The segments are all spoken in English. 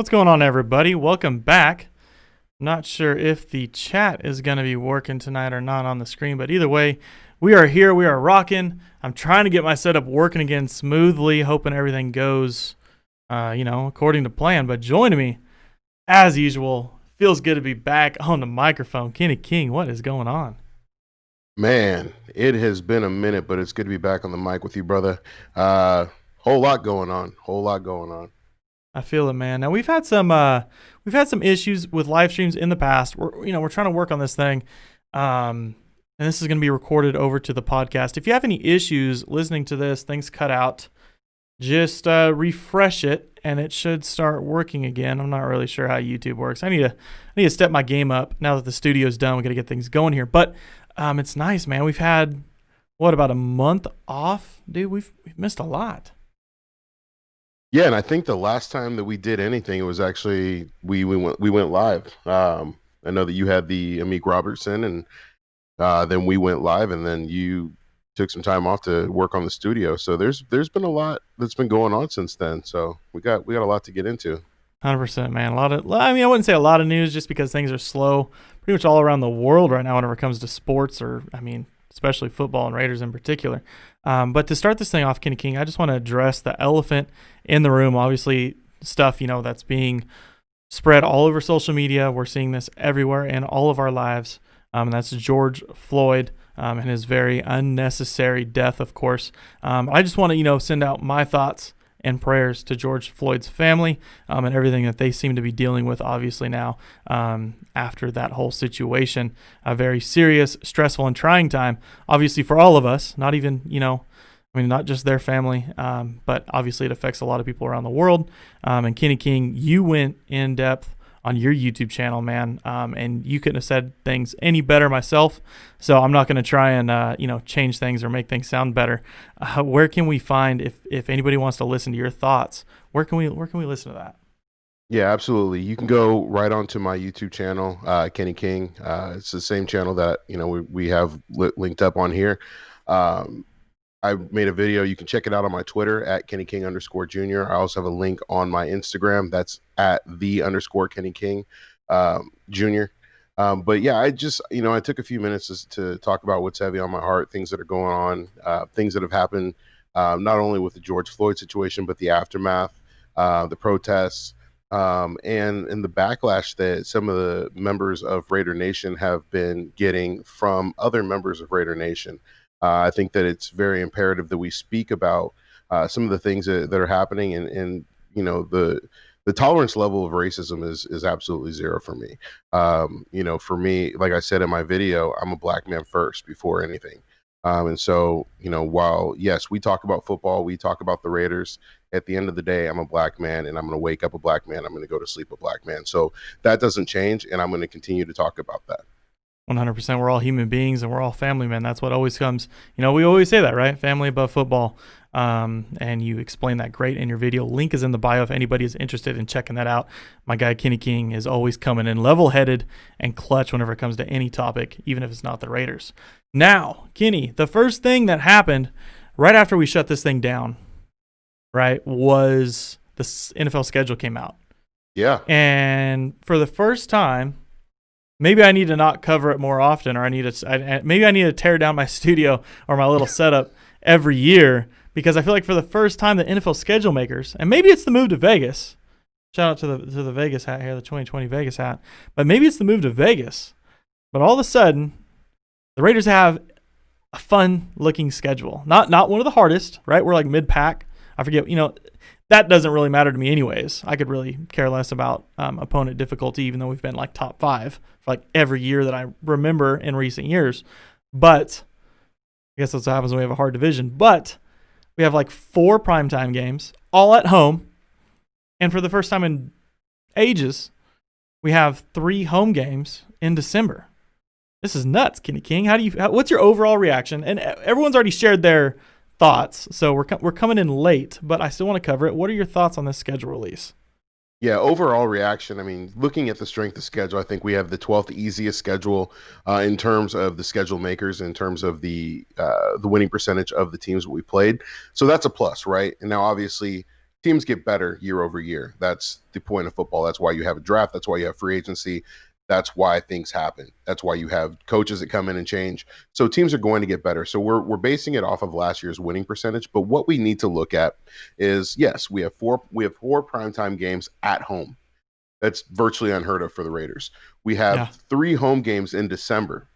What's going on, everybody? Welcome back. Not sure if the chat is going to be working tonight or not on the screen, but either way, we are here. We are rocking. I'm trying to get my setup working again smoothly, hoping everything goes, according to plan. But joining me, as usual, feels good to be back on the microphone. Kenny King, what is going on? Man, it has been a minute, but it's good to be back on the mic with you, brother. Whole lot going on. Whole lot going on. I feel it, man. Now we've had some issues with live streams in the past. We're trying to work on this thing, and this is going to be recorded over to the podcast. If you have any issues listening to this, things cut out, just refresh it, and it should start working again. I'm not really sure how YouTube works. I need to step my game up now that the studio's done. We got to get things going here, but it's nice, man. We've had about a month off, dude. We've missed a lot. Yeah, and I think the last time that we did anything, it was actually we went live. I know that you had the Amik Robertson, and then we went live, and then you took some time off to work on the studio. So there's been a lot that's been going on since then. So we got a lot to get into. 100%, man. I wouldn't say a lot of news just because things are slow pretty much all around the world right now whenever it comes to sports especially football and Raiders in particular. But to start this thing off, Kenny King, I just want to address the elephant in the room. Obviously, stuff, that's being spread all over social media. We're seeing this everywhere in all of our lives. And that's George Floyd and his very unnecessary death, of course. I just want to, send out my thoughts and prayers to George Floyd's family and everything that they seem to be dealing with, obviously, now after that whole situation. A very serious, stressful, and trying time, obviously, for all of us, not even, not just their family, but obviously it affects a lot of people around the world. And Kenny King, you went in depth on your YouTube channel, man, and you couldn't have said things any better myself. So I'm not going to try and change things or make things sound better. Where can we find if anybody wants to listen to your thoughts? Where can we listen to that? Yeah, absolutely. You can go right onto my YouTube channel, Kenny King. It's the same channel that we have linked up on here. I made a video. You can check it out on my Twitter at KennyKing_Jr. I also have a link on my Instagram. That's at _KennyKing Jr. But yeah, I just, I took a few minutes to talk about what's heavy on my heart, things that are going on, things that have happened, not only with the George Floyd situation, but the aftermath, the protests, and the backlash that some of the members of Raider Nation have been getting from other members of Raider Nation. I think that it's very imperative that we speak about some of the things that are happening, and the tolerance level of racism is absolutely zero for me. For me, like I said in my video, I'm a black man first before anything. And so, while yes, we talk about football, we talk about the Raiders, at the end of the day, I'm a black man, and I'm going to wake up a black man. I'm going to go to sleep a black man. So that doesn't change, and I'm going to continue to talk about that. 100%. We're all human beings and we're all family, man. That's what always comes. We always say that, right? Family above football. And you explain that great in your video. Link is in the bio if anybody is interested in checking that out. My guy Kenny King is always coming in level-headed and clutch whenever it comes to any topic, even if it's not the Raiders. Now, Kenny, the first thing that happened right after we shut this thing down, right, was the NFL schedule came out. Yeah. And for the first time, maybe I need to not cover it more often, or maybe I need to tear down my studio or my little setup every year, because I feel like for the first time the NFL schedule makers, and maybe it's the move to Vegas. Shout out to the Vegas hat here, the 2020 Vegas hat. But maybe it's the move to Vegas. But all of a sudden, the Raiders have a fun-looking schedule. Not one of the hardest, right? We're like mid-pack. I forget, that doesn't really matter to me anyways. I could really care less about opponent difficulty, even though we've been like top 5 for like every year that I remember in recent years. But I guess that's what happens when we have a hard division. But we have like 4 primetime games, all at home. And for the first time in ages, we have 3 home games in December. This is nuts, Kenny King. What's your overall reaction? And everyone's already shared their thoughts, so we're coming in late, but I still want to cover it. What are your thoughts on this schedule release? Yeah, overall reaction. I mean, looking at the strength of schedule, I think we have the 12th easiest schedule in terms of the schedule makers, in terms of the winning percentage of the teams that we played. So that's a plus, right? And now, obviously, teams get better year over year. That's the point of football. That's why you have a draft. That's why you have free agency. That's why things happen. That's why you have coaches that come in and change. So teams are going to get better. So we're basing it off of last year's winning percentage. But what we need to look at is, yes, we have four primetime games at home. That's virtually unheard of for the Raiders. We have 3 home games in December.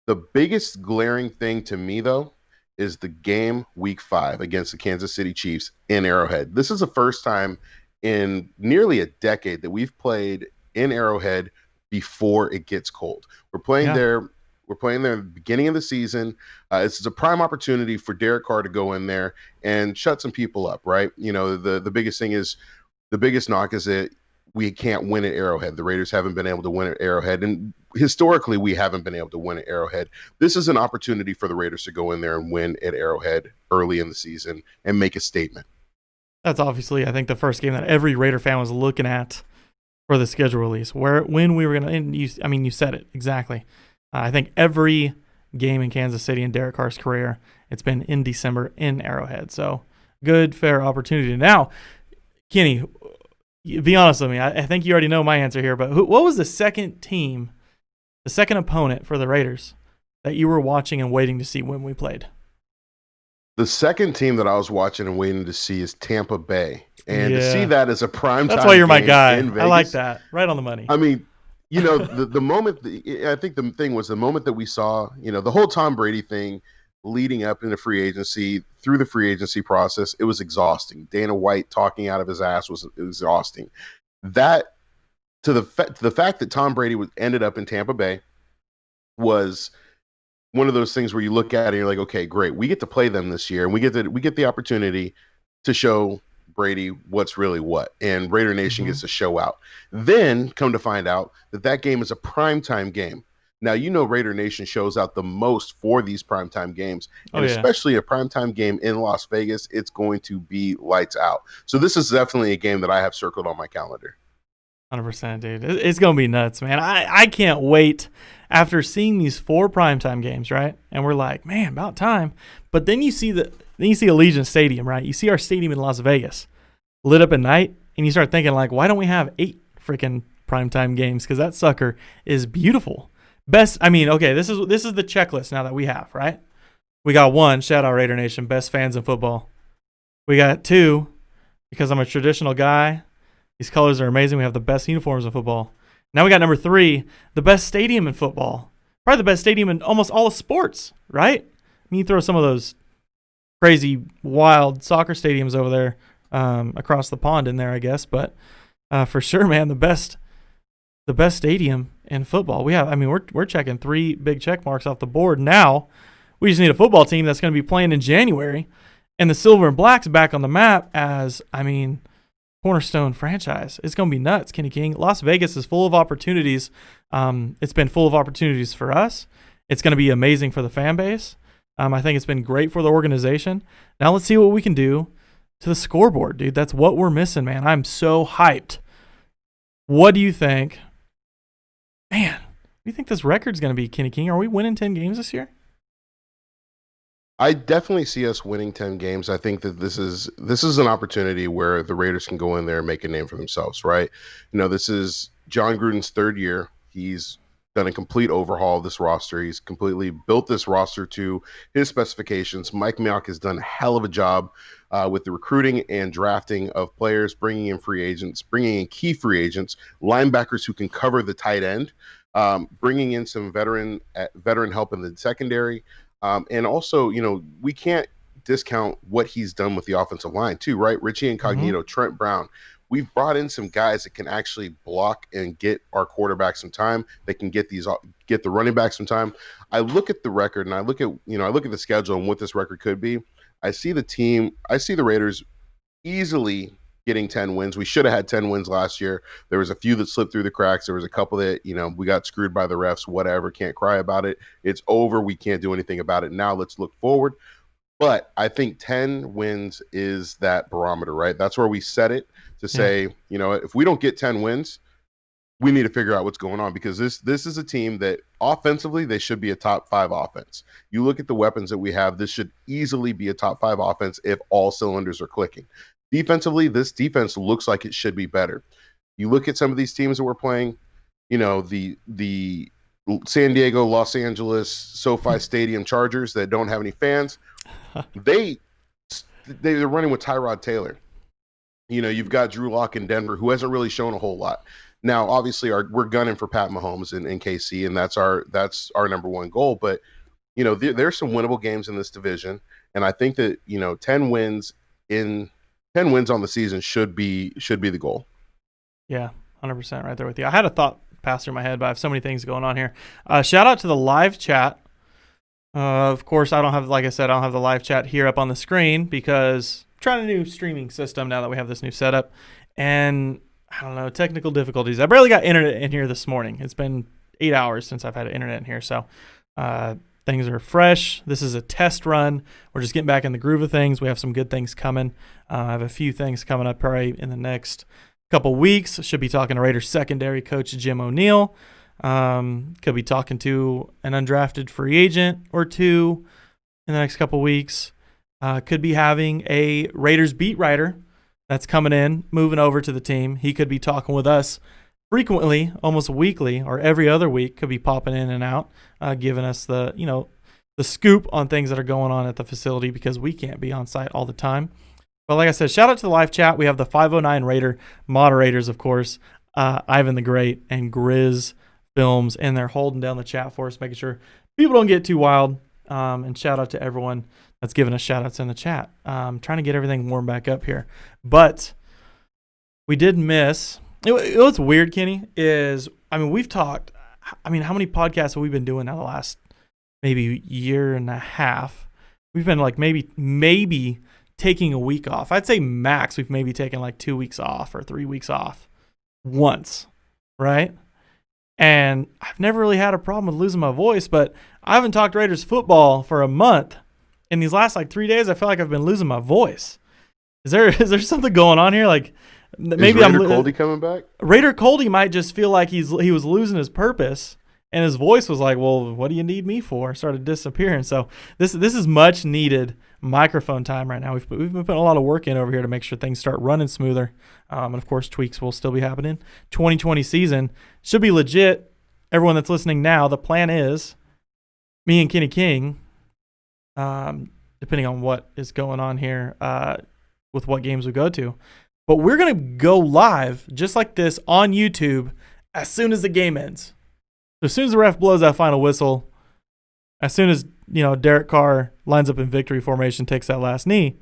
The biggest glaring thing to me, though, is the game week 5 against the Kansas City Chiefs in Arrowhead. This is the first time in nearly a decade that we've played in Arrowhead before it gets cold. We're playing there. We're playing there at the beginning of the season. This is a prime opportunity for Derek Carr to go in there and shut some people up, right? You know, the biggest thing is, the biggest knock is that we can't win at Arrowhead. The Raiders haven't been able to win at Arrowhead, and historically we haven't been able to win at Arrowhead. This is an opportunity for the Raiders to go in there and win at Arrowhead early in the season and make a statement. That's obviously, I think, the first game that every Raider fan was looking at for the schedule release, when we were going to, and you said it exactly. I think every game in Kansas City in Derek Carr's career, it's been in December in Arrowhead. So good, fair opportunity. Now, Kenny, be honest with me. I think you already know my answer here, but what was the second team, the second opponent for the Raiders that you were watching and waiting to see when we played? The second team that I was watching and waiting to see is Tampa Bay. And to see that as a prime time, that's why you're my guy. In Vegas, I like that. Right on the money. I mean, you know, the moment, I think the thing was the moment that we saw, you know, the whole Tom Brady thing leading up into free agency, through the free agency process, it was exhausting. Dana White talking out of his ass was exhausting. That, to the fact that Tom Brady ended up in Tampa Bay was one of those things where you look at it and you're like, okay, great. We get to play them this year, and we get the opportunity to show Brady what's really what, and Raider Nation gets to show out. Then come to find out that game is a primetime game. Now, you know, Raider Nation shows out the most for these primetime games, and especially a primetime game in Las Vegas, it's going to be lights out. So this is definitely a game that I have circled on my calendar. 100%, dude. It's going to be nuts, man. I can't wait after seeing these 4 primetime games, right? And we're like, man, about time. But then you see Allegiant Stadium, right? You see our stadium in Las Vegas lit up at night, and you start thinking, like, why don't we have 8 freaking primetime games? Because that sucker is beautiful. This is the checklist now that we have, right? We got 1, shout out Raider Nation, best fans in football. We got 2, because I'm a traditional guy. These colors are amazing. We have the best uniforms in football. Now we got number 3, the best stadium in football. Probably the best stadium in almost all of sports, right? I mean, you throw some of those crazy, wild soccer stadiums over there across the pond in there, I guess. But for sure, man, the best stadium in football. We're checking 3 big check marks off the board. Now we just need a football team that's going to be playing in January, and the Silver and Black's back on the map as, cornerstone franchise. It's going to be nuts, Kenny King. Las Vegas is full of opportunities. It's been full of opportunities for us. It's going to be amazing for the fan base. I think it's been great for the organization. Now let's see what we can do to the scoreboard, dude. That's what we're missing, man. I'm so hyped. What do you think? Man, what do you think this record's going to be, Kenny King? Are we winning 10 games this year? I definitely see us winning 10 games. I think that this is an opportunity where the Raiders can go in there and make a name for themselves, right? You know, this is John Gruden's 3rd year. He's done a complete overhaul of this roster. He's completely built this roster to his specifications. Mike Mayock has done a hell of a job with the recruiting and drafting of players, bringing in free agents, bringing in key free agents, linebackers who can cover the tight end, bringing in some veteran help in the secondary. And also, you know, we can't discount what he's done with the offensive line too, right? Richie Incognito, Trent Brown. We've brought in some guys that can actually block and get our quarterback some time. They can get the running back some time. I look at the record and I look at the schedule and what this record could be. I see the Raiders easily getting 10 wins. We should have had 10 wins last year. There was a few that slipped through the cracks. There was a couple that, you know, we got screwed by the refs, whatever, can't cry about it. It's over. We can't do anything about it. Now let's look forward. But I think 10 wins is that barometer, right? That's where we set it to say, you know, if we don't get 10 wins, we need to figure out what's going on, because this is a team that offensively, they should be a top 5 offense. You look at the weapons that we have, this should easily be a top 5 offense if all cylinders are clicking. defensively, this defense looks like it should be better. You look at some of these teams that we're playing, the San Diego, Los Angeles, SoFi Stadium Chargers that don't have any fans. They're running with Tyrod Taylor. You've got Drew Lock in Denver, who hasn't really shown a whole lot. Now, obviously, we're gunning for Pat Mahomes in KC, and that's our number one goal. But there's some winnable games in this division, and I think that 10 wins on the season should be the goal. Yeah, 100% right there with you. I had a thought pass through my head, but I have so many things going on here. Shout out to the live chat. Of course, I don't have the live chat here up on the screen because I'm trying a new streaming system now that we have this new setup, and I don't know, technical difficulties. I barely got internet in here this morning. It's been 8 hours since I've had internet in here, so things are fresh. This is a test run. We're just getting back in the groove of things. We have some good things coming. I have a few things coming up probably in the next couple weeks. Should be talking to Raiders secondary coach Jim O'Neill. Could be talking to an undrafted free agent or two in the next couple weeks. Could be having a Raiders beat writer that's coming in, moving over to the team. He could be talking with us frequently, almost weekly or every other week. Could be popping in and out, giving us the scoop on things that are going on at the facility because we can't be on site all the time. But like I said, shout out to the live chat. We have the 509 Raider moderators, of course, Ivan the Great and Grizz Films, and they're holding down the chat for us, making sure people don't get too wild. And shout out to everyone that's giving us shout outs in the chat. Trying to get everything warmed back up here. But we did miss. What's weird, Kenny, is, we've talked. How many podcasts have we been doing now the last maybe year and a half? We've been like maybe taking a week off. I'd say max we've maybe taken like 2 weeks off or 3 weeks off once, right? And I've never really had a problem with losing my voice, but I haven't talked Raiders football for a month. In these last 3 days, I feel like I've been losing my voice. Is there something going on here? Like maybe Raider Cody coming back? Raider Cody might just feel like he was losing his purpose, and his voice was like, "Well, what do you need me for?" Started disappearing. So this is much needed microphone time right now. We've been putting a lot of work in over here to make sure things start running smoother. And of course, tweaks will still be happening. 2020 season should be legit. Everyone that's listening now, the plan is me and Kenny King, depending on what is going on here with what games we go to. But we're going to go live just like this on YouTube as soon as the game ends. So as soon as the ref blows that final whistle, as soon as Derek Carr lines up in victory formation, takes that last knee,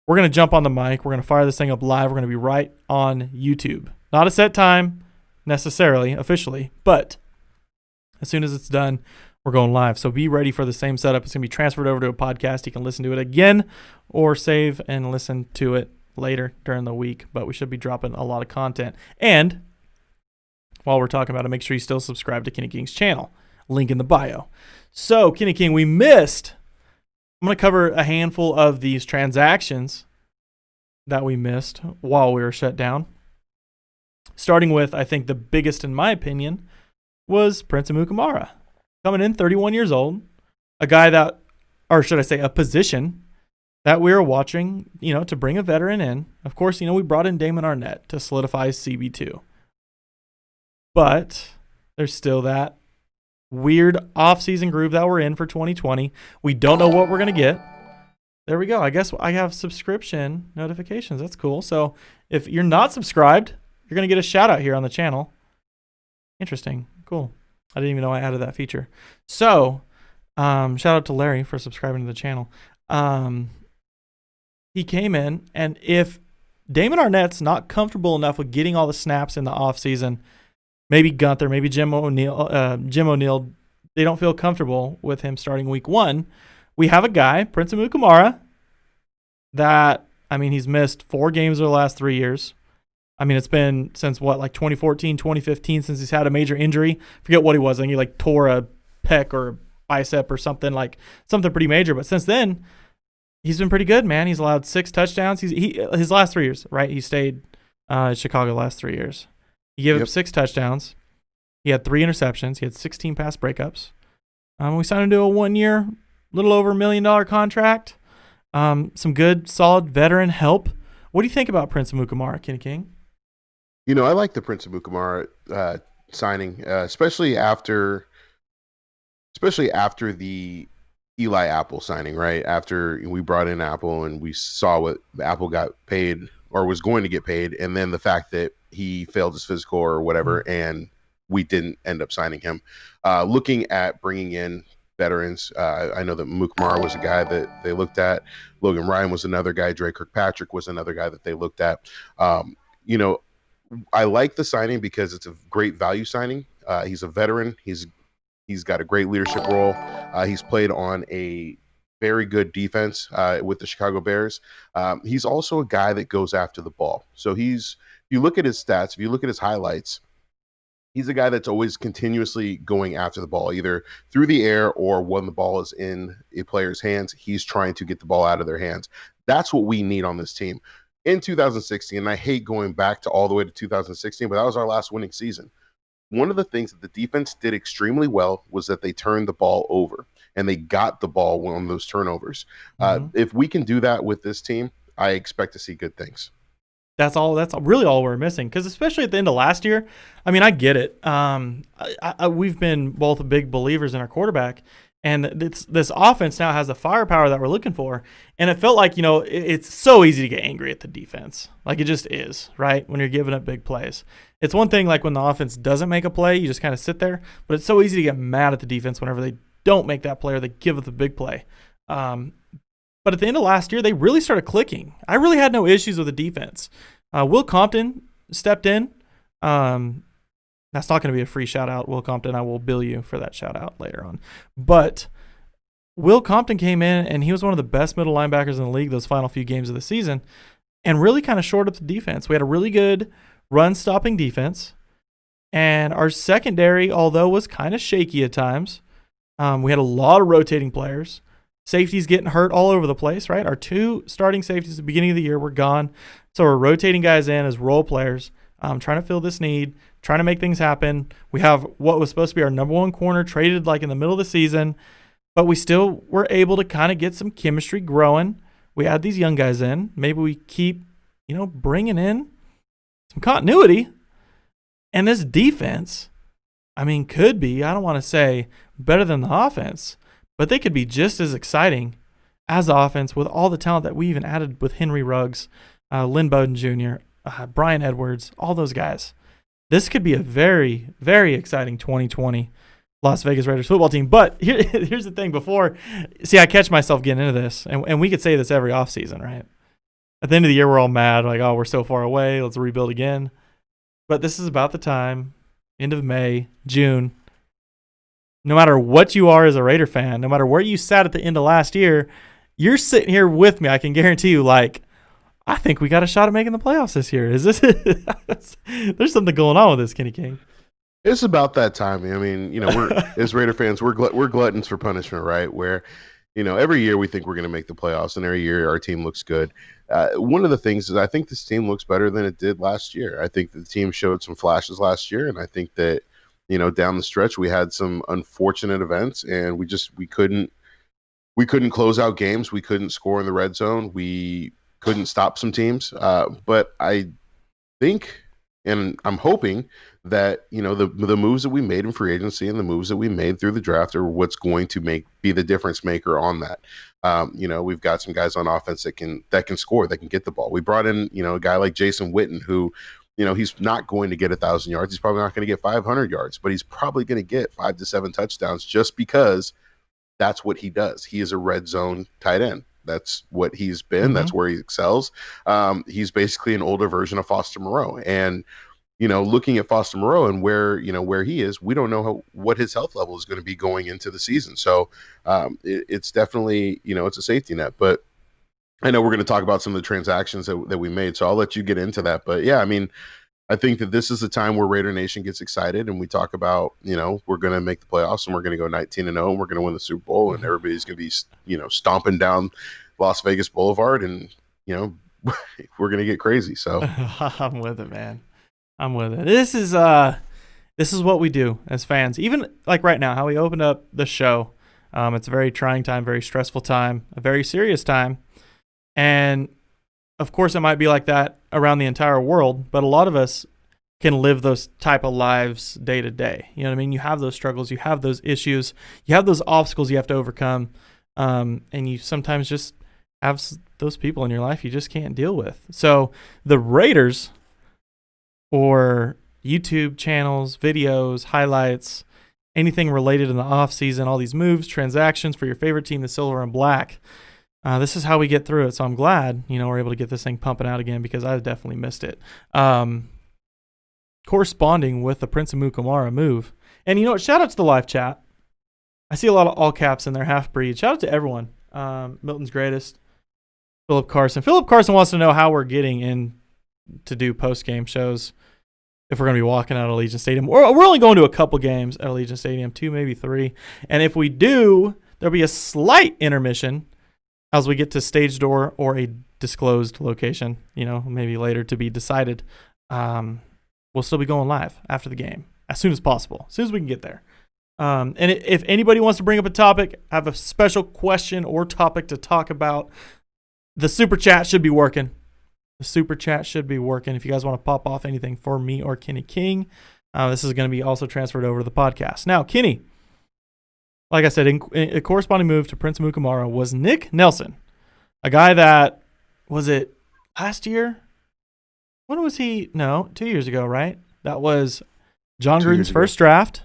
we're going to jump on the mic. We're going to fire this thing up live. We're going to be right on YouTube. Not a set time necessarily, officially, but as soon as it's done, we're going live. So be ready for the same setup. It's going to be transferred over to a podcast. You can listen to it again or save and listen to it later during the week, but we should be dropping a lot of content. And while we're talking about it, make sure you still subscribe to Kenny King's channel. Link in the bio. So, Kenny King, I'm going to cover a handful of these transactions that we missed while we were shut down. Starting with, I think the biggest in my opinion, was Prince Amukamara. Coming in, 31 years old. A guy that, or should I say, a position that we were watching, to bring a veteran in. Of course, we brought in Damon Arnett to solidify CB2. But there's still that weird off-season groove that we're in for 2020. We don't know what we're going to get. There we go. I guess I have subscription notifications. That's cool. So if you're not subscribed, you're going to get a shout out here on the channel. Interesting. Cool. I didn't even know I added that feature. So shout out to Larry for subscribing to the channel. He came in, and if Damon Arnett's not comfortable enough with getting all the snaps in the offseason, maybe Gunther, maybe Jim O'Neill, they don't feel comfortable with him starting week 1. We have a guy, Prince Amukamara, that, he's missed 4 games over the last 3 years. It's been since 2014, 2015, since he's had a major injury. Forget what he was. I think he tore a pec or bicep or something pretty major. But since then, he's been pretty good, man. He's allowed 6 touchdowns. His last 3 years, right? He stayed in Chicago the last 3 years. He gave up 6 touchdowns. He had 3 interceptions. He had 16 pass breakups. We signed him to a 1-year, little over $1 million contract. Some good, solid veteran help What do you think about Prince Amukamara, Kenny King? I like the Prince of Mukamara signing, especially after the Eli Apple signing, right? After we brought in Apple and we saw what Apple got paid or was going to get paid, and then the fact that he failed his physical or whatever, and we didn't end up signing him. Looking at bringing in veterans, I know that Mukamara was a guy that they looked at. Logan Ryan was another guy. Dre Kirkpatrick was another guy that they looked at. I like the signing because it's a great value signing. He's a veteran. He's got a great leadership role. He's played on a very good defense with the Chicago Bears. He's also a guy that goes after the ball. So if you look at his stats, if you look at his highlights, he's a guy that's always continuously going after the ball, either through the air or when the ball is in a player's hands, he's trying to get the ball out of their hands. That's what we need on this team. In 2016, and I hate going back to all the way to 2016, but that was our last winning season. One of the things that the defense did extremely well was that they turned the ball over and they got the ball on those turnovers. If we can do that with this team, I expect to see good things. That's really all we're missing, because especially at the end of last year, I mean, I get it. We've been both big believers in our quarterback, and this offense now has the firepower that we're looking for. And it felt like, it's so easy to get angry at the defense. Like, it just is, right? When you're giving up big plays. It's one thing, like, when the offense doesn't make a play, you just kind of sit there. But it's so easy to get mad at the defense whenever they don't make that play or they give up the big play. But at the end of last year, they really started clicking. I really had no issues with the defense. Will Compton stepped in. That's not going to be a free shout-out, Will Compton. I will bill you for that shout-out later on. But Will Compton came in, and he was one of the best middle linebackers in the league those final few games of the season, and really kind of shored up the defense. We had a really good run-stopping defense, and our secondary, although was kind of shaky at times, we had a lot of rotating players. Safeties getting hurt all over the place, right? Our two starting safeties at the beginning of the year were gone, so we're rotating guys in as role players, trying to fill this need, trying to make things happen. We have what was supposed to be our number one corner traded like in the middle of the season, but we still were able to kind of get some chemistry growing. We add these young guys in. Maybe we keep, bringing in some continuity. And this defense, I mean, could be, I don't want to say better than the offense, but they could be just as exciting as the offense with all the talent that we even added with Henry Ruggs, Lynn Bowden Jr., Brian Edwards, all those guys. This could be a very, very exciting 2020 Las Vegas Raiders football team. But here's the thing. I catch myself getting into this, and we could say this every offseason, right? At the end of the year, we're all mad, like, oh, we're so far away, let's rebuild again. But this is about the time, end of May, June. No matter what you are as a Raider fan, no matter where you sat at the end of last year, you're sitting here with me. I can guarantee you, like, I think we got a shot at making the playoffs this year. Is this? There's something going on with this, Kenny King. It's about that time. I mean, we're as Raider fans, we're gluttons for punishment, right? Where, every year we think we're going to make the playoffs, and every year our team looks good. One of the things is I think this team looks better than it did last year. I think the team showed some flashes last year, and I think that down the stretch we had some unfortunate events, and we couldn't close out games. We couldn't score in the red zone. We couldn't stop some teams. But I think, and I'm hoping that the moves that we made in free agency and the moves that we made through the draft are what's going to be the difference maker on that. We've got some guys on offense that can score, that can get the ball. We brought in a guy like Jason Witten, who he's not going to get 1,000 yards. He's probably not going to get 500 yards, but he's probably going to get 5 to 7 touchdowns just because that's what he does. He is a red zone tight end. That's what he's been. Mm-hmm. That's where he excels. He's basically an older version of Foster Moreau. And, looking at Foster Moreau and where he is, we don't know what his health level is going to be going into the season. So it's definitely, it's a safety net. But I know we're going to talk about some of the transactions that we made, so I'll let you get into that. But, yeah, I mean, I think that this is the time where Raider Nation gets excited, and we talk about, we're going to make the playoffs, and we're going to go 19-0, and we're going to win the Super Bowl, and everybody's going to be, stomping down Las Vegas Boulevard, and, we're going to get crazy. So I'm with it, man. I'm with it. This is what we do as fans. Even like right now, how we opened up the show. It's a very trying time, very stressful time, a very serious time. And of course, it might be like that around the entire world, but a lot of us can live those type of lives day to day. You know what I mean? You have those struggles, you have those issues, you have those obstacles you have to overcome, and you sometimes just have those people in your life you just can't deal with. So the Raiders, or YouTube channels, videos, highlights, anything related in the off season, all these moves, transactions for your favorite team, the silver and black. This is how we get through it. So I'm glad, we're able to get this thing pumping out again, because I've definitely missed it. Corresponding with the Prince Amukamara move. And shout out to the live chat. I see a lot of all caps in there, half breed. Shout out to everyone. Milton's greatest. Philip Carson. Philip Carson wants to know how we're getting in to do post game shows. If we're going to be walking out of Allegiant Stadium. We're only going to a couple games at Allegiant Stadium, 2, maybe 3. And if we do, there'll be a slight intermission as we get to stage door or a disclosed location, maybe later to be decided. We'll still be going live after the game as soon as possible, as soon as we can get there. And if anybody wants to bring up a topic, have a special question or topic to talk about, the super chat should be working. The super chat should be working. If you guys want to pop off anything for me or Kenny King, this is going to be also transferred over to the podcast. Now, Kenny, like I said, in a corresponding move to Prince Amukamara was Nick Nelson, a guy that, was it last year? When was he? No, 2 years ago, right? That was John Gruden's first draft.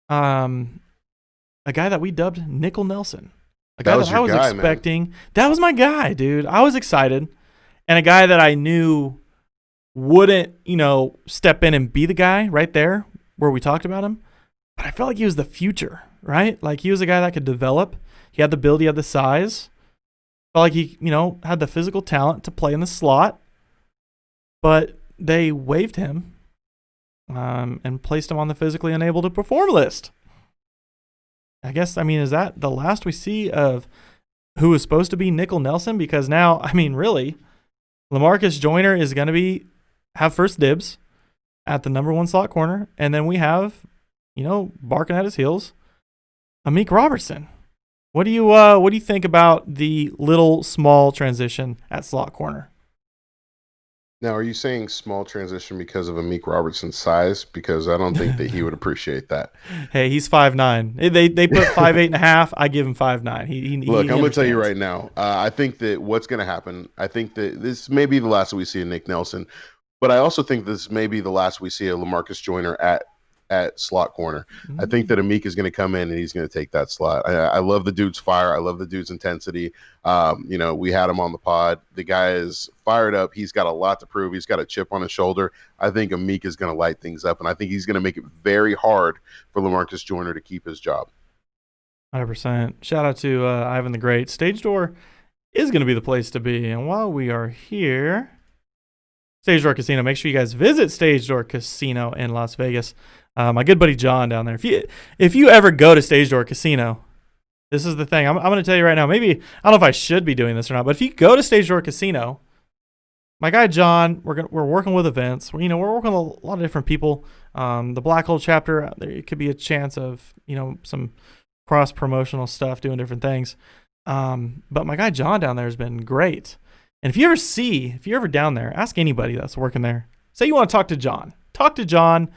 A guy that we dubbed Nickel Nelson. A guy that I was expecting. Man. That was my guy, dude. I was excited. And a guy that I knew wouldn't, step in and be the guy right there where we talked about him. But I felt like he was the future, right? Like he was a guy that could develop. He had the build, he had the size. Felt like he, had the physical talent to play in the slot. But they waived him and placed him on the physically unable to perform list. I guess, is that the last we see of who is supposed to be Nickel Nelson? Because now, really, LaMarcus Joyner is going to have first dibs at the number 1 slot corner. And then we have, barking at his heels, Amik Robertson. What do you think about the little small transition at slot corner? Now, are you saying small transition because of Amik Robertson's size? Because I don't think that he would appreciate that. Hey, he's 5'9". They put 5'8.5". I give him 5'9". Look, I'm going to tell you right now. I think that what's going to happen, I think that this may be the last we see of Nick Nelson, but I also think this may be the last we see of LaMarcus Joyner at slot corner. Mm-hmm. I think that Amik is going to come in and he's going to take that slot. I love the dude's fire. I love the dude's intensity. We had him on the pod. The guy is fired up. He's got a lot to prove. He's got a chip on his shoulder. I think Amik is going to light things up, and I think he's going to make it very hard for LaMarcus Joyner to keep his job. 100%. Shout out to Ivan the Great. Stage door is going to be the place to be. And while we are here, Stage Door Casino, make sure you guys visit Stage Door Casino in Las Vegas. My good buddy John down there. If you ever go to Stage Door Casino, this is the thing. I'm going to tell you right now. Maybe, I don't know if I should be doing this or not, but if you go to Stage Door Casino, my guy John, we're working with events. We're working with a lot of different people. The Black Hole chapter, there could be a chance of some cross promotional stuff, doing different things. But my guy John down there has been great. And if you're ever down there, ask anybody that's working there. Say you want to talk to John. Talk to John.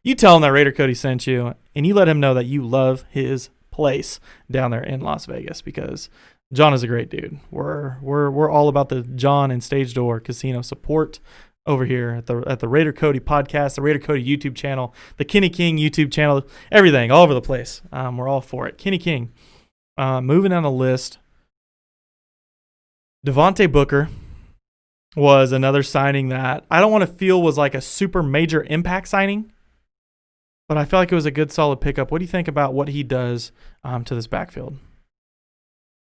You tell him that Raider Cody sent you, and you let him know that you love his place down there in Las Vegas, because John is a great dude. We're all about the John and Stage Door Casino support over here at the Raider Cody podcast, the Raider Cody YouTube channel, the Kenny King YouTube channel, everything all over the place. We're all for it. Kenny King, moving down the list. Devontae Booker was another signing that I don't want to feel was like a super major impact signing, but I feel like it was a good, solid pickup. What do you think about what he does to this backfield?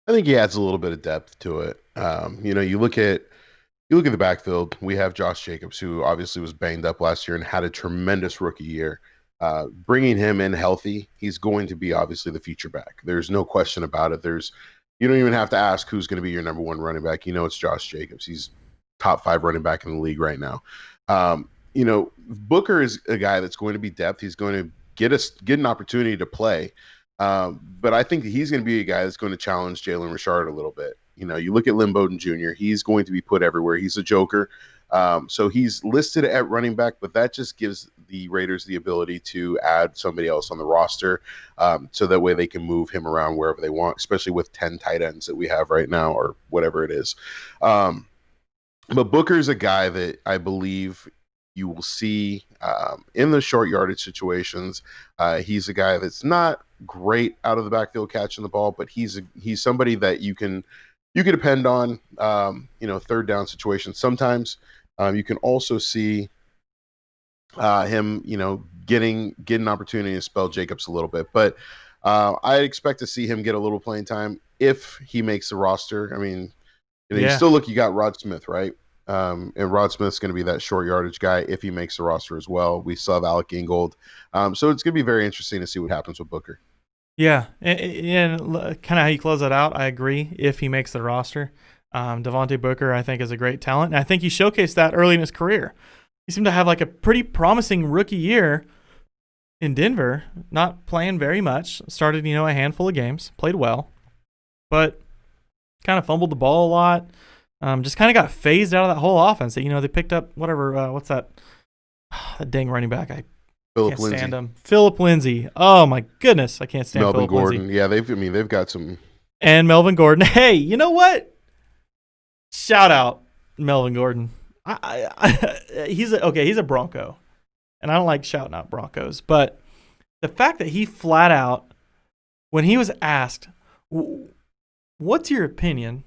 I think he adds a little bit of depth to it. You look at the backfield. We have Josh Jacobs, who obviously was banged up last year and had a tremendous rookie year. Bringing him in healthy, he's going to be obviously the future back. There's no question about it. You don't even have to ask who's going to be your number 1 running back. It's Josh Jacobs. He's top 5 running back in the league right now. Booker is a guy that's going to be depth. He's going to get an opportunity to play. But I think that he's going to be a guy that's going to challenge Jalen Richard a little bit. you look at Lynn Bowden Jr., he's going to be put everywhere. He's a joker. So he's listed at running back, but that just gives the Raiders the ability to add somebody else on the roster, so that way they can move him around wherever they want, especially with 10 tight ends that we have right now or whatever it is. But Booker's a guy that I believe you will see in the short yardage situations. He's a guy that's not great out of the backfield catching the ball, but he's somebody that you can depend on. Third down situations. Sometimes you can also see him, getting an opportunity to spell Jacobs a little bit. But I expect to see him get a little playing time if he makes the roster. I mean, you got Rod Smith, right? And Rod Smith's going to be that short yardage guy if he makes the roster as well. We still have Alec Ingold. So it's going to be very interesting to see what happens with Booker. Yeah, and kind of how you close that out, I agree, if he makes the roster. Devontae Booker, I think, is a great talent, and I think he showcased that early in his career. He seemed to have like a pretty promising rookie year in Denver, not playing very much. Started, a handful of games, played well, but kind of fumbled the ball a lot. Just kind of got phased out of that whole offense. They picked up whatever, what's that? That dang running back. I can't stand him. Phillip Lindsay. Oh my goodness, I can't stand Melvin Phillip Gordon. Lindsay. Yeah, they've got some. And Melvin Gordon. Hey, you know what? Shout out Melvin Gordon. He's a Bronco, and I don't like shouting out Broncos, but the fact that he flat out, when he was asked, "What's your opinion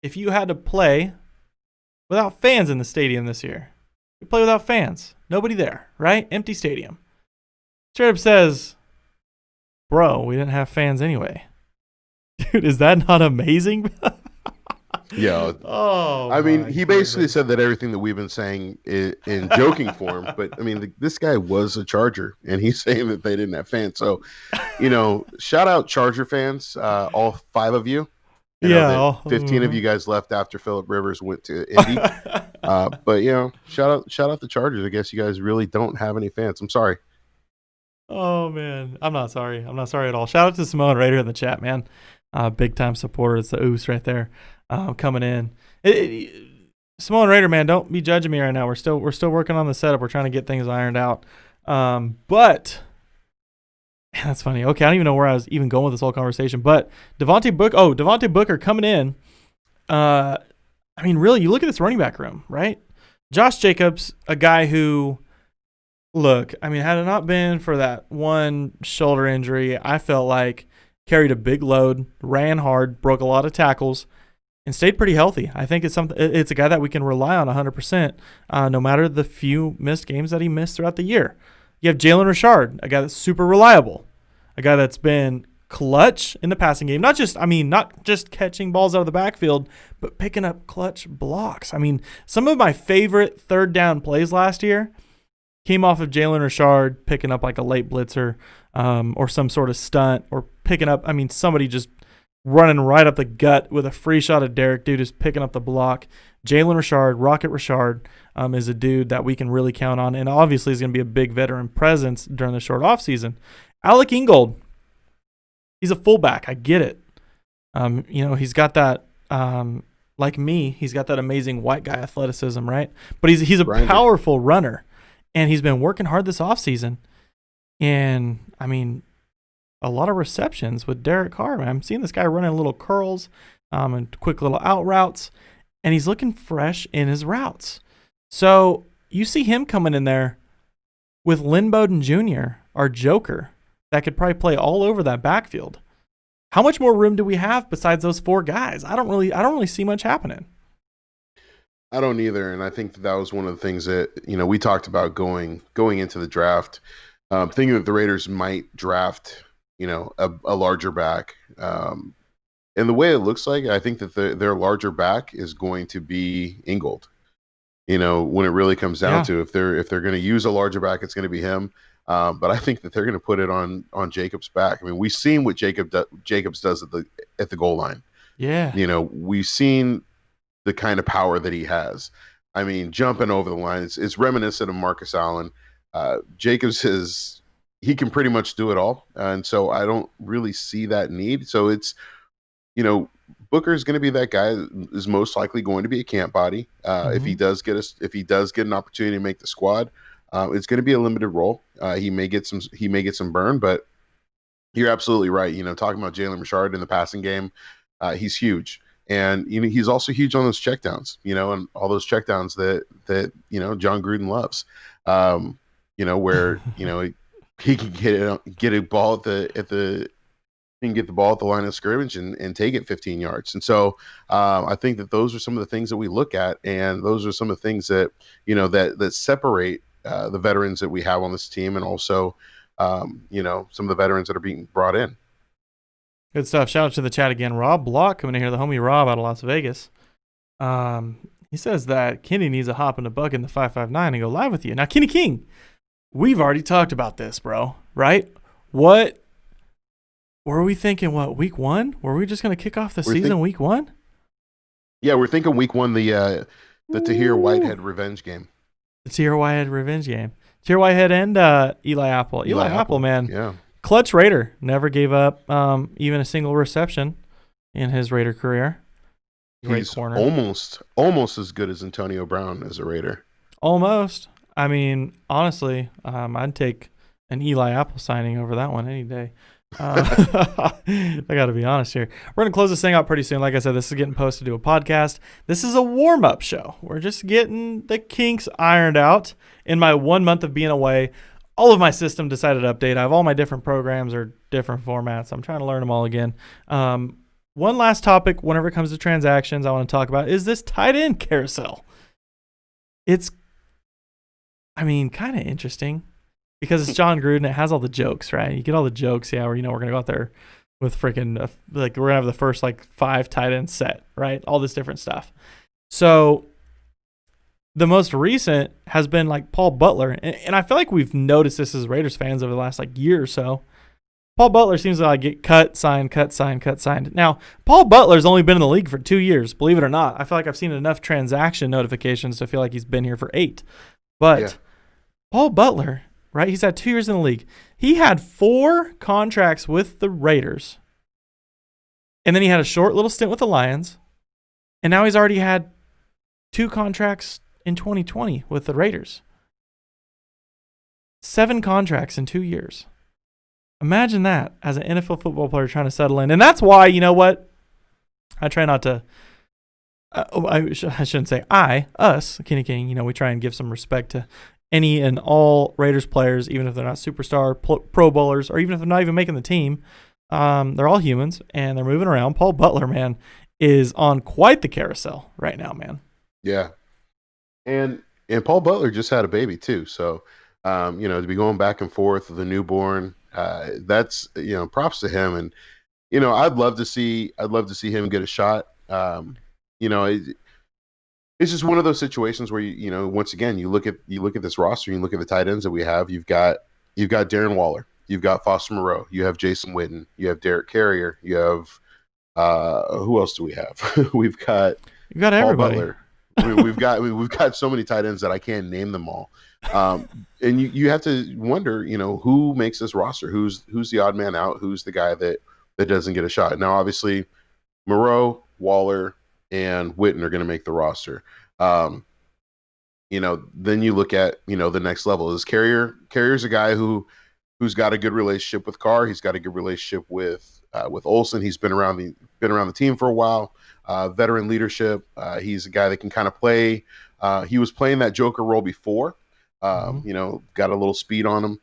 if you had to play without fans in the stadium this year? You play without fans, nobody there, right? Empty stadium." Straight up says, "Bro, we didn't have fans anyway." Dude, is that not amazing? Yeah. Oh, I mean, he basically said that everything that we've been saying in joking form, but I mean, this guy was a Charger, and he's saying that they didn't have fans. So, shout out Charger fans, all 5 of you. 15 of you guys left after Phillip Rivers went to Indy. But shout out the Chargers. I guess you guys really don't have any fans. I'm sorry. Oh man, I'm not sorry. I'm not sorry at all. Shout out to Simone Raider in the chat, man. Big time supporter. It's the Oos right there, coming in. Simone Raider, man, don't be judging me right now. We're still working on the setup. We're trying to get things ironed out. But man, that's funny. Okay, I don't even know where I was even going with this whole conversation. But Devontae Booker coming in. I mean, really, you look at this running back room, right? Josh Jacobs, a guy who, look, I mean, had it not been for that one shoulder injury, I felt like carried a big load, ran hard, broke a lot of tackles, and stayed pretty healthy. I think it's a guy that we can rely on 100%, no matter the few missed games that he missed throughout the year. You have Jalen Richard, a guy that's super reliable, a guy that's been clutch in the passing game. Not just catching balls out of the backfield, but picking up clutch blocks. I mean, some of my favorite third down plays last year came off of Jalen Richard picking up like a late blitzer, or some sort of stunt, or picking up, somebody just running right up the gut with a free shot of Derek. Dude is picking up the block. Jalen Richard, Rocket Richard, is a dude that we can really count on, and obviously is going to be a big veteran presence during the short offseason. Alec Ingold, he's a fullback. I get it. He's got that, like me, he's got that amazing white guy athleticism, right? But he's a powerful runner, and he's been working hard this offseason. And, a lot of receptions with Derek Carr, man. I'm seeing this guy running little curls, and quick little out routes, and he's looking fresh in his routes. So you see him coming in there with Lynn Bowden Jr., our joker, that could probably play all over that backfield. How much more room do we have besides those 4 guys? I don't really see much happening. I don't either, and I think that was one of the things that we talked about going into the draft, thinking that the Raiders might draft a larger back. And the way it looks like, I think that their larger back is going to be Ingold. When it really comes down to if they're going to use a larger back, it's going to be him. But I think that they're going to put it on Jacobs' back. We've seen what Jacobs does at the goal line. Yeah. We've seen the kind of power that he has. Jumping over the line, it's reminiscent of Marcus Allen. Jacobs he can pretty much do it all. And so I don't really see that need. So it's, Booker is going to be that guy that is most likely going to be a camp body. If he does get an opportunity to make the squad, it's going to be a limited role. He may get some burn, but you're absolutely right. Talking about Jalen Richard in the passing game, he's huge. And he's also huge on those checkdowns, and all those checkdowns that John Gruden loves. Where he can get a ball he can get the ball at the line of scrimmage and take it 15 yards. And so I think that those are some of the things that we look at, and those are some of the things that that separate the veterans that we have on this team, and also some of the veterans that are being brought in. Good stuff. Shout out to the chat again. Rob Block coming in here, the homie Rob out of Las Vegas. He says that Kenny needs a hop in the bucket in the 559 and go live with you. Now, Kenny King, we've already talked about this, bro, right? What were we thinking? Week 1? Were we just going to kick off the season week 1? Yeah, we're thinking week 1, the Tahir Whitehead revenge game. The Tahir Whitehead revenge game. Tahir Whitehead and Eli Apple. Eli Apple, man. Yeah. Clutch Raider, never gave up even a single reception in his Raider career. Great corner. Almost as good as Antonio Brown as a Raider. Almost. I mean, honestly, I'd take an Eli Apple signing over that one any day. I got to be honest here. We're going to close this thing out pretty soon. Like I said, this is getting posted to a podcast. This is a warm-up show. We're just getting the kinks ironed out. In my 1 month of being away, all of my system decided to update. I have all my different programs or different formats. I'm trying to learn them all again. One last topic whenever it comes to transactions I want to talk about is this tight end carousel. It's, kind of interesting because it's John Gruden. It has all the jokes, right? You get all the jokes, where, we're going to go out there with freaking, we're going to have the first, 5 tight ends set, right? All this different stuff. So the most recent has been Paul Butler. And I feel like we've noticed this as Raiders fans over the last year or so. Paul Butler seems to get cut, signed. Now, Paul Butler's only been in the league for 2 years, believe it or not. I feel like I've seen enough transaction notifications to feel like he's been here for 8. But Paul Butler, right, he's had 2 years in the league. He had 4 contracts with the Raiders. And then he had a short little stint with the Lions. And now he's already had 2 contracts in 2020 with the Raiders. 7 contracts in 2 years. Imagine that as an NFL football player trying to settle in. And that's why, you know what? I try not to, I shouldn't say us, Kenny King, we try and give some respect to any and all Raiders players, even if they're not superstar pro bowlers, or even if they're not even making the team. They're all humans, and they're moving around. Paul Butler, man, is on quite the carousel right now, man. Yeah. And Paul Butler just had a baby, too. So, to be going back and forth with a newborn, that's props to him. And I'd love to see him get a shot. It's just one of those situations where once again you look at this roster, you look at the tight ends that we have. You've got Darren Waller, you've got Foster Moreau, you have Jason Witten, you have Derek Carrier, you have who else do we have? We've got Paul everybody. Butler. we've got so many tight ends that I can't name them all. And you have to wonder, who makes this roster? Who's the odd man out? Who's the guy that doesn't get a shot? Now, obviously, Moreau, Waller, and Witten are going to make the roster. Then you look at, the next level. Is Carrier's a guy who's got a good relationship with Carr. He's got a good relationship with Olsen. He's been around the team for a while. Veteran leadership. He's a guy that can kind of play. He was playing that Joker role before. Got a little speed on him.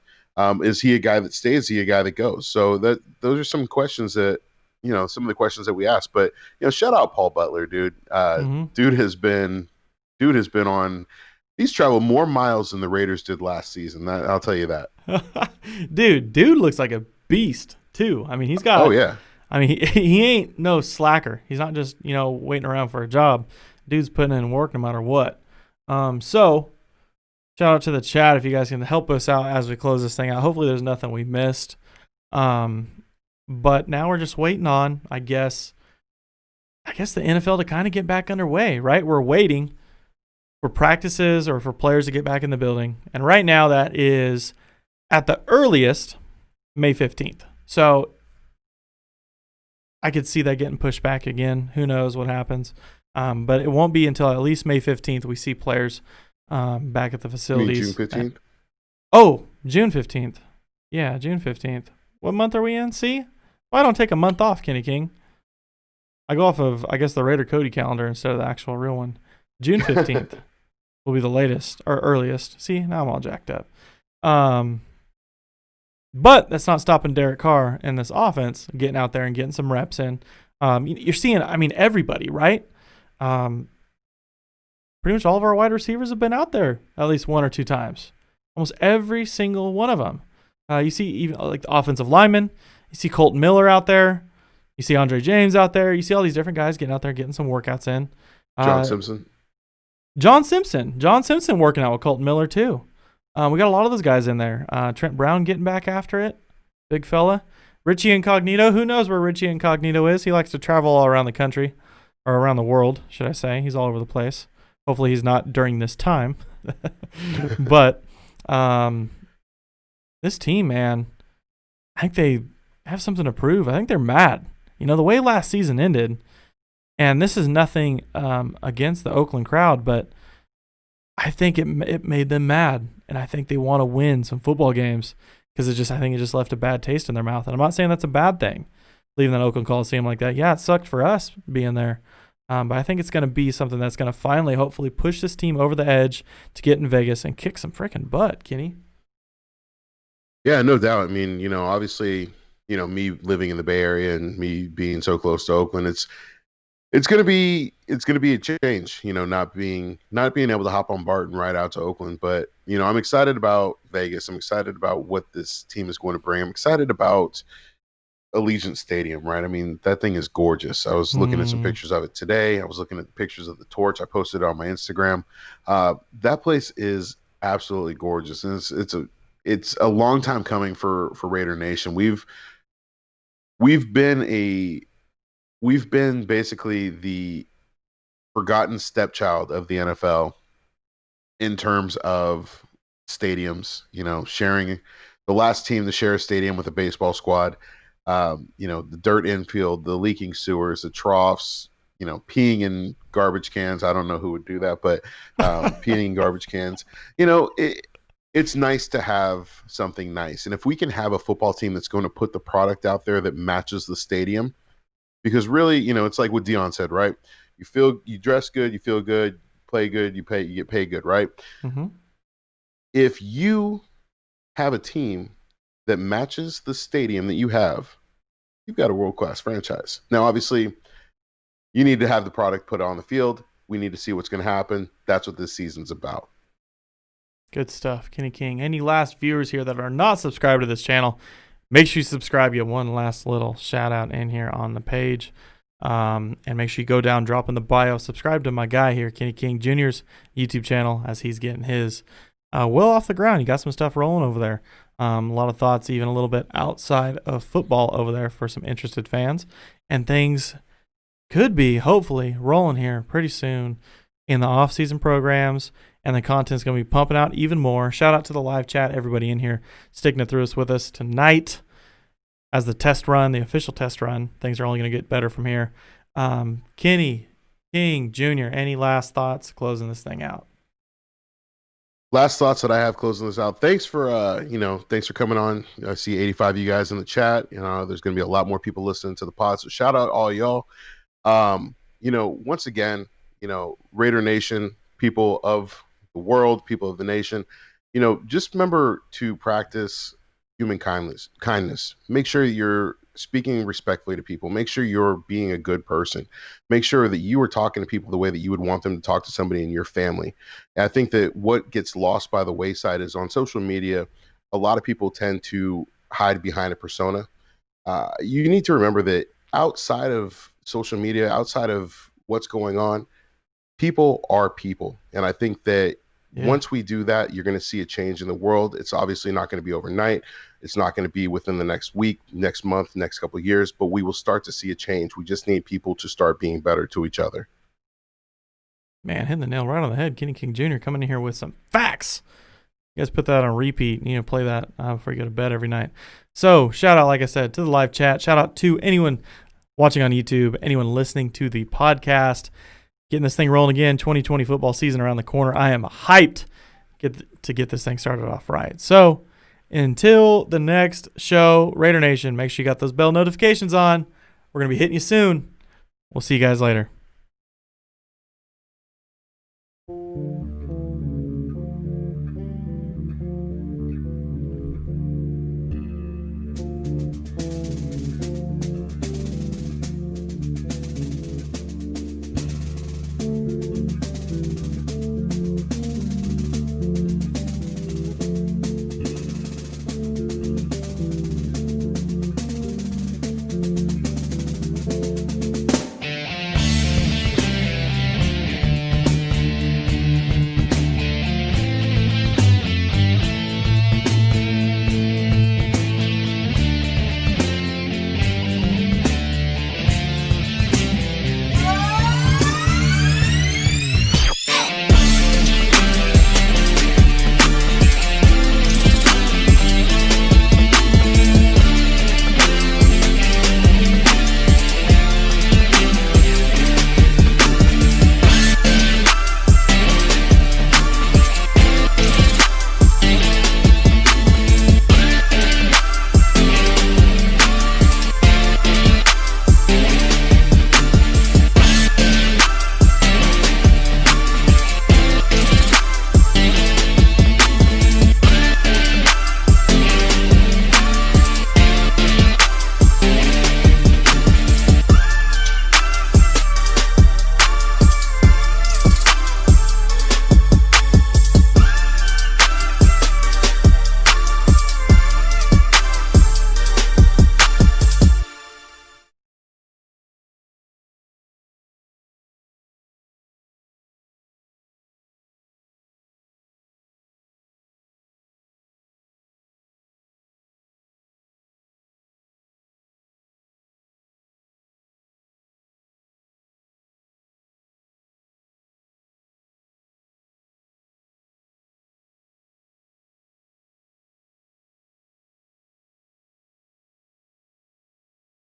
Is he a guy that stays? Is he a guy that goes? So those are some questions that, some of the questions that we ask. But shout out Paul Butler, dude. Dude has been on. He's traveled more miles than the Raiders did last season. I'll tell you that. Dude looks like a beast too. He's got. Oh yeah. He ain't no slacker. He's not just waiting around for a job. Dude's putting in work no matter what. So shout out to the chat if you guys can help us out as we close this thing out. Hopefully there's nothing we missed. But now we're just waiting on, I guess the NFL to kind of get back underway, right? We're waiting for practices or for players to get back in the building. And right now that is at the earliest May 15th. So I could see that getting pushed back again. Who knows what happens? But it won't be until at least May 15th we see players back at the You mean facilities. June 15th? June 15th. Yeah, June 15th. What month are we in? See? Well, I don't take a month off, Kenny King. I go off of, I guess, the Raider Cody calendar instead of the actual real one. June 15th will be the latest or earliest. See, now I'm all jacked up. But that's not stopping Derek Carr and this offense getting out there and getting some reps in. You're seeing, everybody, right? Pretty much all of our wide receivers have been out there at least one or two times. Almost every single one of them. You see even like the offensive linemen. You see Colton Miller out there. You see Andre James out there. You see all these different guys getting out there getting some workouts in. John Simpson. John Simpson working out with Colton Miller too. We got a lot of those guys in there. Trent Brown getting back after it. Big fella. Richie Incognito. Who knows where Richie Incognito is? He likes to travel all around the country. Or around the world, should I say. He's all over the place. Hopefully he's not during this time. But this team, man, I think they have something to prove. I think they're mad. The way last season ended, and this is nothing against the Oakland crowd, but I think it made them mad, and I think they want to win some football games because I think it just left a bad taste in their mouth. And I'm not saying that's a bad thing, leaving that Oakland Coliseum like that. Yeah, it sucked for us being there, but I think it's going to be something that's going to finally, hopefully, push this team over the edge to get in Vegas and kick some freaking butt, Kenny. Yeah, no doubt. Obviously, me living in the Bay Area and me being so close to Oakland, it's gonna be a change. Not being able to hop on BART and ride out to Oakland, but I'm excited about Vegas. I'm excited about what this team is going to bring. I'm excited about Allegiant Stadium, right? That thing is gorgeous. I was looking at some pictures of it today. I was looking at pictures of the torch. I posted it on my Instagram. That place is absolutely gorgeous, and it's a long time coming for Raider Nation. We've been basically the forgotten stepchild of the NFL in terms of stadiums, sharing the last team to share a stadium with a baseball squad, the dirt infield, the leaking sewers, the troughs, peeing in garbage cans. I don't know who would do that, but peeing in garbage cans, it's nice to have something nice. And if we can have a football team that's going to put the product out there that matches the stadium, because really, it's like what Dion said, right? You dress good, you feel good, play good, you get paid good, right? Mm-hmm. If you have a team that matches the stadium that you have, you've got a world-class franchise. Now, obviously, you need to have the product put on the field. We need to see what's going to happen. That's what this season's about. Good stuff, Kenny King. Any last viewers here that are not subscribed to this channel, make sure you subscribe. You have one last little shout out in here on the page. And make sure you go down, drop in the bio, subscribe to my guy here, Kenny King Jr.'s YouTube channel, as he's getting his well off the ground. You got some stuff rolling over there. A lot of thoughts, even a little bit outside of football over there for some interested fans. And things could be, hopefully, rolling here pretty soon in the off-season programs. And the content's going to be pumping out even more. Shout out to the live chat, everybody in here sticking it through us with us tonight as the test run, the official test run. Things are only going to get better from here. Kenny King Jr., any last thoughts closing this thing out? Last thoughts that I have closing this out. Thanks for coming on. I see 85 of you guys in the chat. There's going to be a lot more people listening to the pod. So shout out all y'all. Once again, Raider Nation, people of the world, people of the nation, just remember to practice human kindness. Make sure you're speaking respectfully to people. Make sure you're being a good person. Make sure that you are talking to people the way that you would want them to talk to somebody in your family. And I think that what gets lost by the wayside is on social media, a lot of people tend to hide behind a persona. You need to remember that outside of social media, outside of what's going on, people are people. And I think that once we do that, you're going to see a change in the world. It's obviously not going to be overnight. It's not going to be within the next week, next month, next couple of years, but we will start to see a change. We just need people to start being better to each other. Man, hitting the nail right on the head. Kenny King Jr. coming in here with some facts. You guys put that on repeat. Play that before you go to bed every night. So shout out, like I said, to the live chat. Shout out to anyone watching on YouTube, anyone listening to the podcast. Getting this thing rolling again, 2020 football season around the corner. I am hyped to get this thing started off right. So until the next show, Raider Nation, make sure you got those bell notifications on. We're going to be hitting you soon. We'll see you guys later.